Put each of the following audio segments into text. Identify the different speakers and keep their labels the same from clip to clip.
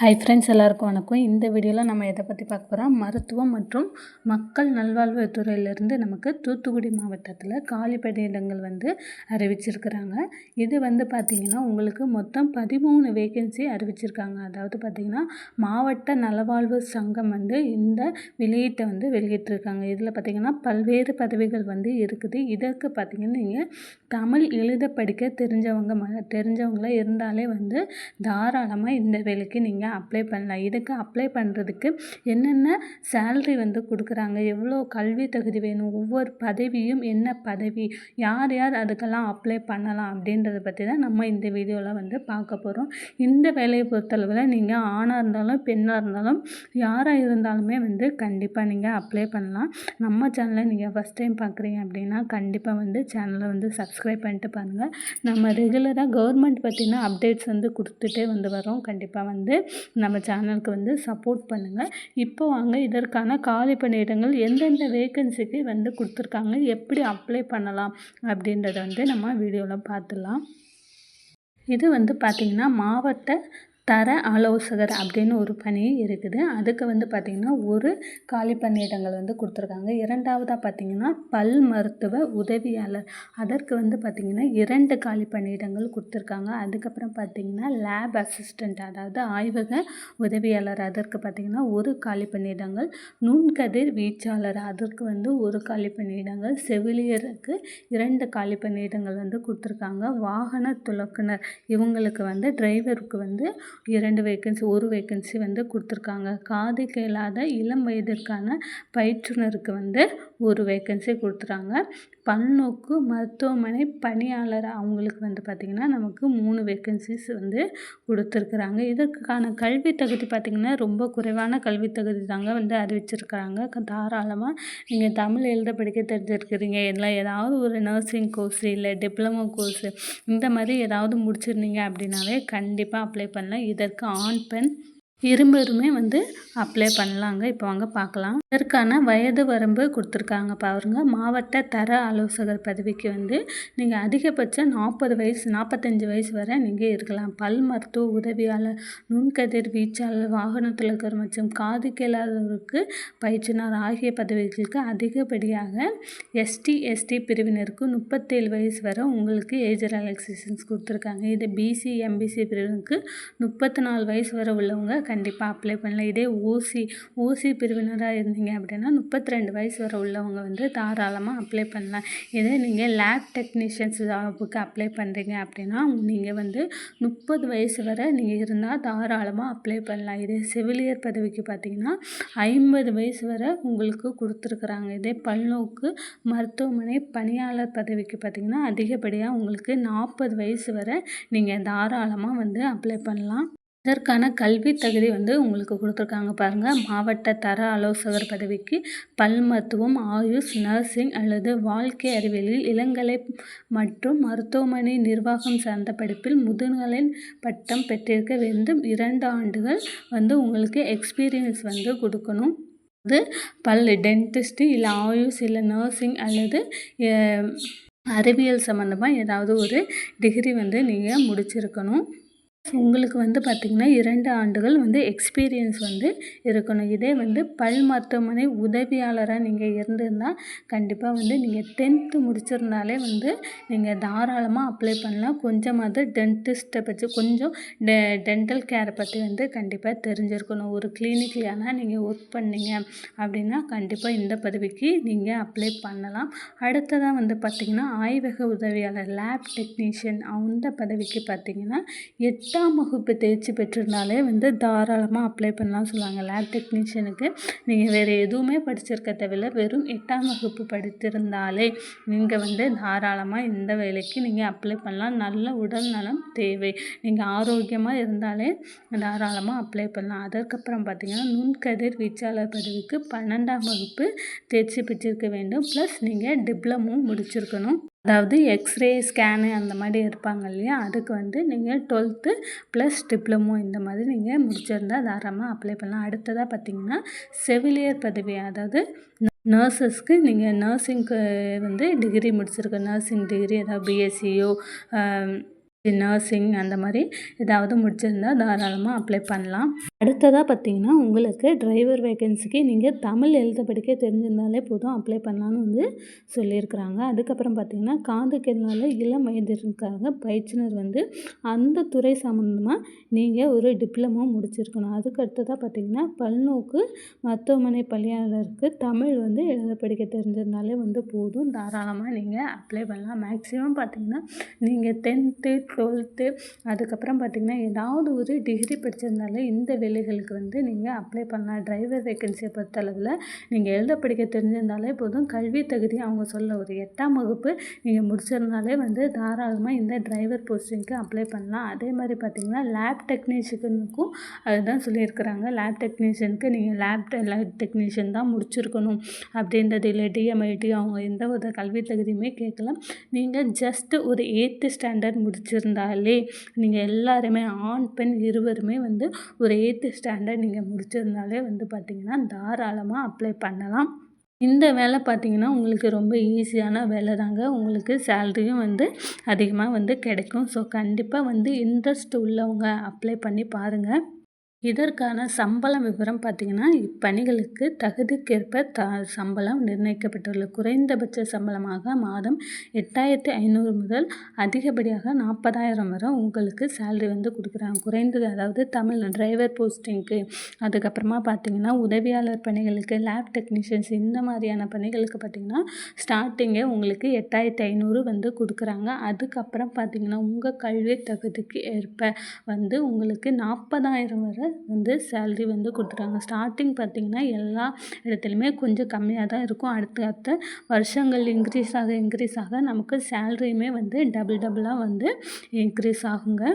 Speaker 1: Hi friends, எல்லாருக்கும் வணக்கம். இந்த வீடியோவில் நம்ம எதை பற்றி பார்க்க போகிறோம், மருத்துவம் மற்றும் மக்கள் நல்வாழ்வுத்துறையிலேருந்து நமக்கு தூத்துக்குடி மாவட்டத்தில் காலி பணியிடங்கள் அறிவிச்சிருக்கிறாங்க. இது பார்த்திங்கன்னா உங்களுக்கு மொத்தம் 13 வேகன்சி அறிவிச்சிருக்காங்க. அதாவது பார்த்திங்கன்னா மாவட்ட நலவாழ்வு சங்கம் இந்த வெளியீட்டை வெளியிட்டிருக்காங்க. இதில் பார்த்திங்கன்னா பல்வேறு பதவிகள் இருக்குது. இதற்கு பார்த்திங்கன்னா நீங்கள் தமிழ் எழுத படிக்க தெரிஞ்சவங்கள இருந்தாலே தாராளமாக இந்த வேலைக்கு நீங்கள் அப்ளை பண்ணலாம். இதுக்கு அப்ளை பண்ணுறதுக்கு என்னென்ன சேல்ரி கொடுக்குறாங்க, எவ்வளோ கல்வி தகுதி வேணும், ஒவ்வொரு பதவியும் என்ன பதவி, யார் யார் அதுக்கெல்லாம் அப்ளை பண்ணலாம் அப்படின்றத பற்றி தான் நம்ம இந்த வீடியோவில் பார்க்க போகிறோம். இந்த வேலையை பொறுத்தளவில் நீங்கள் ஆணாக இருந்தாலும் பெண்ணாக இருந்தாலும் யாராக இருந்தாலுமே கண்டிப்பாக நீங்கள் அப்ளை பண்ணலாம். நம்ம சேனலை நீங்கள் ஃபஸ்ட் டைம் பார்க்குறீங்க அப்படின்னா கண்டிப்பாக சேனலை சப்ஸ்கிரைப் பண்ணிட்டு பாருங்கள். நம்ம ரெகுலராக கவர்மெண்ட் பற்றின அப்டேட்ஸ் கொடுத்துட்டே வரோம். கண்டிப்பாக நம்ம சேனலுக்கு சப்போர்ட் பண்ணுங்கள். இப்போ வாங்க இதற்கான காலி பணியிடங்கள் எந்தெந்த வேகன்சிக்கு கொடுத்துருக்காங்க, எப்படி அப்ளை பண்ணலாம் அப்படின்றத நம்ம வீடியோவில் பார்த்துடலாம். இது பார்த்திங்கன்னா மாவட்ட தர ஆலோசகர் அப்படின்னு ஒரு பணி இருக்குது. அதுக்கு பார்த்திங்கன்னா ஒரு காலி பணியிடங்கள் கொடுத்துருக்காங்க. இரண்டாவதாக பார்த்திங்கன்னா பல் மருத்துவ உதவியாளர், அதற்கு பார்த்திங்கன்னா 2 காலி பணியிடங்கள் கொடுத்துருக்காங்க. அதுக்கப்புறம் பார்த்திங்கன்னா லேப் அசிஸ்டண்ட், அதாவது ஆய்வக உதவியாளர், அதற்கு பார்த்திங்கன்னா ஒரு காலி பணியிடங்கள். நுண்கதிர் வீச்சாளர், அதற்கு ஒரு காலி பணியிடங்கள். செவிலியருக்கு 2 காலி பணியிடங்கள் கொடுத்துருக்காங்க. வாகன துலக்குனர், இவங்களுக்கு டிரைவருக்கு 2 வேகன்சி, ஒரு வேகன்சி கொடுத்துருக்காங்க. காது கேளாத இளம் வயதிற்கான பயிற்றுனருக்கு ஒரு வேகன்சி கொடுத்துறாங்க. பல்நோக்கு மருத்துவமனை பணியாளர், அவங்களுக்கு பார்த்திங்கன்னா நமக்கு 3 வேகன்சிஸ் கொடுத்துருக்குறாங்க. இதற்கான கல்வி தகுதி பார்த்திங்கன்னா ரொம்ப குறைவான கல்வி தகுதி தாங்க அறிவிச்சிருக்கிறாங்க. தாராளமாக நீங்கள் தமிழ் எழுத படிக்க தெரிஞ்சிருக்கிறீங்க, இல்லை ஏதாவது ஒரு நர்சிங் கோர்ஸ் இல்லை டிப்ளமோ கோர்ஸு இந்த மாதிரி ஏதாவது முடிச்சிருந்தீங்க அப்படின்னாலே கண்டிப்பாக அப்ளை பண்ணலாம். இதற்கு ஆண் பெண் இருவருமே அப்ளை பண்ணலாங்க. இப்போ வாங்க பார்க்கலாம். இதற்கான வயது வரம்பு கொடுத்துருக்காங்க பாருங்க. மாவட்ட தர ஆலோசகர் பதவிக்கு நீங்கள் அதிகபட்சம் 40 வயசு 45 வயசு வரை நீங்கள் இருக்கலாம். பல் மருத்துவ உதவியாளர், நுண்கதிர் வீச்சாளர், வாகன துலக்கர் மற்றும் காது கேளாதவருக்கு பயிற்றுனர் ஆகிய பதவிகளுக்கு அதிகப்படியாக எஸ்டி பிரிவினருக்கு 37 வயசு வரை உங்களுக்கு ஏஜ் ரிலாக்ஸேஷன்ஸ் கொடுத்துருக்காங்க. இது பிசி எம்பிசி பிரிவினருக்கு 34 வயசு வரை உள்ளவங்க கண்டிப்பாக அப்ளை பண்ணலாம். இதே ஓசி பிரிவினராக இருந்தீங்க அப்படின்னா 32 வயசு வரை உள்ளவங்க தாராளமாக அப்ளை பண்ணலாம். இதே நீங்கள் லேப் டெக்னீஷியன்ஸ் ஜாபுக்கு அப்ளை பண்ணுறீங்க அப்படின்னா நீங்கள் 30 வயசு வரை நீங்கள் இருந்தால் தாராளமாக அப்ளை பண்ணலாம். இதே செவிலியர் பதவிக்கு பார்த்திங்கன்னா 50 வயசு வரை உங்களுக்கு கொடுத்துருக்குறாங்க. இதே பல்நோக்கு மருத்துவமனை பணியாளர் பதவிக்கு பார்த்திங்கன்னா அதிகப்படியாக உங்களுக்கு 40 வயசு வரை நீங்கள் தாராளமாக அப்ளை பண்ணலாம். இதற்கான கல்வி தகுதி உங்களுக்கு கொடுத்துருக்காங்க பாருங்கள். மாவட்ட தர ஆலோசகர் பதவிக்கு பல் மருத்துவம், ஆயுஷ், நர்சிங் அல்லது வாழ்க்கை அறிவியலில் இளங்கலை மற்றும் மருத்துவமனை நிர்வாகம் சார்ந்த படிப்பில் முதுகலை பட்டம் பெற்றிருக்க வேண்டும். 2 ஆண்டுகள் உங்களுக்கு எக்ஸ்பீரியன்ஸ் கொடுக்கணும். அது பல் டென்டிஸ்ட் இல்லை ஆயுஷ் இல்லை நர்சிங் அல்லது அறிவியல் சம்மந்தமாக ஏதாவது ஒரு டிகிரி நீங்கள் முடிச்சிருக்கணும். உங்களுக்கு பார்த்திங்கன்னா 2 ஆண்டுகள் எக்ஸ்பீரியன்ஸ் இருக்கணும். இதே பல் மருத்துவமனை உதவியாளராக நீங்கள் இருந்திருந்தால் கண்டிப்பாக நீங்கள் 10th முடிச்சிருந்தாலே நீங்கள் தாராளமாக அப்ளை பண்ணலாம். கொஞ்சமாவது டென்டிஸ்ட்டை பற்றி கொஞ்சம் டென்டல் கேரை பற்றி கண்டிப்பாக தெரிஞ்சிருக்கணும். ஒரு கிளினிக்லையானால் நீங்கள் ஒர்க் பண்ணீங்க அப்படின்னா கண்டிப்பாக இந்த பதவிக்கு நீங்கள் அப்ளை பண்ணலாம். அடுத்ததாக பார்த்திங்கன்னா ஆய்வக உதவியாளர், லேப் டெக்னீஷியன், அந்த பதவிக்கு பார்த்திங்கன்னா 8ஆம் வகுப்பு தேர்ச்சி பெற்றிருந்தாலே தாராளமாக அப்ளை பண்ணலாம் சொல்லுவாங்க. லேப் டெக்னீஷியனுக்கு நீங்கள் வேறு எதுவுமே படிச்சிருக்க தேவையில்லை, வெறும் 8ஆம் வகுப்பு படித்திருந்தாலே நீங்கள் தாராளமாக இந்த வேலைக்கு நீங்கள் அப்ளை பண்ணலாம். நல்ல உடல் நலம் தேவை, நீங்கள் ஆரோக்கியமாக இருந்தாலே தாராளமாக அப்ளை பண்ணலாம். அதற்கப்புறம் பார்த்திங்கன்னா நுண்கதிர் வீச்சாளர் பதவிக்கு 12ஆம் வகுப்பு தேர்ச்சி பெற்றிருக்க வேண்டும், ப்ளஸ் நீங்கள் டிப்ளமோ முடிச்சிருக்கணும். அதாவது எக்ஸ்ரே ஸ்கேனு அந்த மாதிரி இருப்பாங்க இல்லையா, அதுக்கு நீங்கள் 12th ப்ளஸ் டிப்ளமோ இந்த மாதிரி நீங்கள் முடிச்சிருந்தால் தாராளமாக அப்ளை பண்ணலாம். அடுத்ததாக பார்த்திங்கன்னா செவிலியர் பதவி, அதாவது நர்சஸ்க்கு நீங்கள் நர்சிங்க்கு டிகிரி முடிச்சிருக்க, நர்சிங் டிகிரி அதாவது பிஎஸ்சியோ நர்சிங் அந்த மாதிரி ஏதாவது முடிச்சிருந்தா தாராளமாக அப்ளை பண்ணலாம். அடுத்ததாக பார்த்தீங்கன்னா உங்களுக்கு டிரைவர் வேகன்சிக்கு நீங்கள் தமிழ் எழுத படிக்க தெரிஞ்சிருந்தாலே போதும் அப்ளை பண்ணலான்னு வந்து சொல்லியிருக்கிறாங்க. அதுக்கப்புறம் பார்த்தீங்கன்னா காது கேளாத இளம் வயதினருக்காக பயிற்றுனர் வந்து அந்த துறை சம்மந்தமாக நீங்கள் ஒரு டிப்ளமோ முடிச்சிருக்கணும். அதுக்கு அடுத்ததாக பார்த்தீங்கன்னா பல்நோக்கு மருத்துவமனை பணியாளருக்கு தமிழ் வந்து எழுத படிக்க தெரிஞ்சிருந்தாலே வந்து போதும், தாராளமாக நீங்கள் அப்ளை பண்ணலாம். மேக்ஸிமம் பார்த்தீங்கன்னா நீங்கள் 10th 12th அதுக்கப்புறம் பார்த்தீங்கன்னா ஏதாவது ஒரு டிகிரி படிச்சிருந்தாலே இந்த வேலைகளுக்கு வந்து நீங்கள் அப்ளை பண்ணலாம். டிரைவர் வேகன்சியை பொறுத்தளவில் நீங்கள் எழுத படிக்க தெரிஞ்சிருந்தாலே போதும், கல்வி தகுதி அவங்க சொல்ல ஒரு 8ஆம் வகுப்பு நீங்கள் முடிச்சிருந்தாலே வந்து தாராளமாக இந்த டிரைவர் போஸ்டிங்க்கு அப்ளை பண்ணலாம். அதே மாதிரி பார்த்தீங்கன்னா லேப் டெக்னீஷியனுக்கும் அதுதான் சொல்லியிருக்கிறாங்க. லேப் டெக்னீஷியனுக்கு நீங்கள் லேப் டெக்னீஷியன் தான் முடிச்சிருக்கணும் அப்படின்றது இல்லை. டிஎம்ஐடி அவங்க எந்த ஒரு கல்வி தகுதியுமே கேட்கல. நீங்கள் ஜஸ்ட்டு ஒரு 8th ஸ்டாண்டர்ட் முடிச்சிருந்தாலே நீங்கள் எல்லாருமே ஆண் பெண் இருவருமே வந்து ஒரு 8th ஸ்டாண்டர்ட் நீங்கள் முடிச்சிருந்தாலே வந்து பார்த்திங்கன்னா தாராளமாக அப்ளை பண்ணலாம். இந்த வேலை பார்த்திங்கன்னா உங்களுக்கு ரொம்ப ஈஸியான வேலை தாங்க. உங்களுக்கு சேலரியும் வந்து அதிகமாக வந்து கிடைக்கும். ஸோ கண்டிப்பாக வந்து இன்ட்ரெஸ்ட் உள்ளவங்க அப்ளை பண்ணி பாருங்கள். இதற்கான சம்பளம் விவரம் பார்த்திங்கன்னா இப்பணிகளுக்கு தகுதிக்கேற்ப சம்பளம் நிர்ணயிக்கப்பட்டுள்ளது. குறைந்தபட்ச சம்பளமாக மாதம் 8,500 முதல் அதிகப்படியாக 40,000 வரை உங்களுக்கு சேலரி வந்து கொடுக்குறாங்க. குறைந்தது அதாவது தமிழ் டிரைவர் போஸ்டிங்க்கு, அதுக்கப்புறமா பார்த்திங்கன்னா உதவியாளர் பணிகளுக்கு, லேப் டெக்னீஷியன்ஸ் இந்த மாதிரியான பணிகளுக்கு பார்த்திங்கன்னா ஸ்டார்டிங்கே உங்களுக்கு 8,500 வந்து கொடுக்குறாங்க. அதுக்கப்புறம் பார்த்திங்கன்னா உங்கள் கல்வி தகுதிக்கு ஏற்ப வந்து உங்களுக்கு 40,000 வரை வந்து சேலரி வந்து கொடுத்துட்டாங்க. ஸ்டார்டிங் பார்த்திங்கன்னா எல்லா இடத்துலையுமே கொஞ்சம் கம்மியாக தான் இருக்கும். அடுத்த வருஷங்கள் இன்க்ரீஸ் ஆக நமக்கு சேலரியுமே வந்து டபுளாக வந்து இன்க்ரீஸ் ஆகுங்க.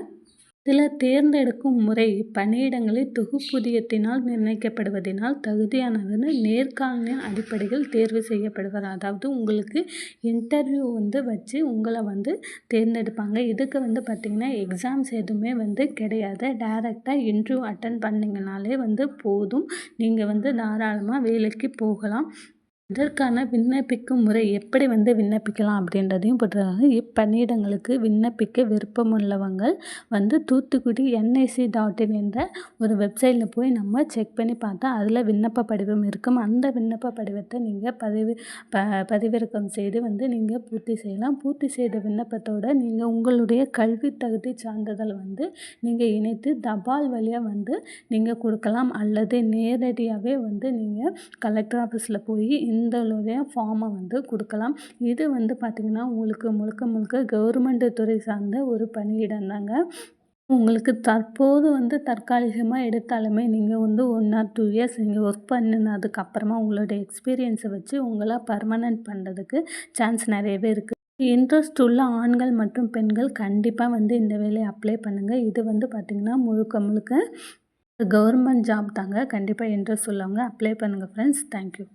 Speaker 1: இதில் தேர்ந்தெடுக்கும் முறை பணியிடங்களில் தொகுப்பூதியத்தினால் நிர்ணயிக்கப்படுவதினால் தகுதியானவர் நேர்காணலின் அடிப்படையில் தேர்வு செய்யப்படுவார். அதாவது உங்களுக்கு இன்டர்வியூ வந்து வச்சு உங்களை வந்து தேர்ந்தெடுப்பாங்க. இதுக்கு வந்து பார்த்திங்கன்னா எக்ஸாம்ஸ் எதுவுமே வந்து கிடையாது. டைரெக்டாக இன்டர்வியூ அட்டன் பண்ணிங்கனாலே வந்து போதும், நீங்கள் வந்து தாராளமாக வேலைக்கு போகலாம். இதற்கான விண்ணப்பிக்கும் முறை எப்படி வந்து விண்ணப்பிக்கலாம் அப்படின்றதையும் போட்டிருக்காங்க. இப்பணியிடங்களுக்கு விண்ணப்பிக்க விருப்பமுள்ளவங்க வந்து தூத்துக்குடி NIC.in என்ற ஒரு வெப்சைட்டில் போய் நம்ம செக் பண்ணி பார்த்தா அதில் விண்ணப்ப படிவம் இருக்கும். அந்த விண்ணப்ப படிவத்தை நீங்கள் பதிவிறக்கம் செய்து வந்து நீங்கள் பூர்த்தி செய்யலாம். பூர்த்தி செய்த விண்ணப்பத்தோடு நீங்கள் உங்களுடைய கல்வி தகுதி சான்றிதழ் வந்து நீங்கள் இணைத்து தபால் வழியாக வந்து நீங்கள் கொடுக்கலாம். அல்லது நேரடியாகவே வந்து நீங்கள் கலெக்டர் ஆஃபீஸில் போய் இந்தளுடைய ஃபார்மை வந்து கொடுக்கலாம். இது வந்து பார்த்திங்கன்னா உங்களுக்கு முழுக்க கவர்மெண்ட் துறை சார்ந்த ஒரு பணியிடம் தாங்க. உங்களுக்கு தற்போது வந்து தற்காலிகமாக எடுத்தாலுமே நீங்கள் வந்து 1 or 2 years நீங்கள் ஒர்க் பண்ணினதுக்கப்புறமா உங்களுடைய எக்ஸ்பீரியன்ஸை வச்சு உங்களை பர்மனெண்ட் பண்ணுறதுக்கு சான்ஸ் நிறையவே இருக்குது. இன்ட்ரெஸ்ட் உள்ள ஆண்கள் மற்றும் பெண்கள் கண்டிப்பாக வந்து இந்த வேலையை அப்ளை பண்ணுங்கள். இது வந்து பார்த்திங்கன்னா முழுக்க கவர்மெண்ட் ஜாப் தாங்க. கண்டிப்பாக இன்ட்ரெஸ்ட் உள்ளவங்க அப்ளை பண்ணுங்கள் ஃப்ரெண்ட்ஸ். தேங்க்யூ.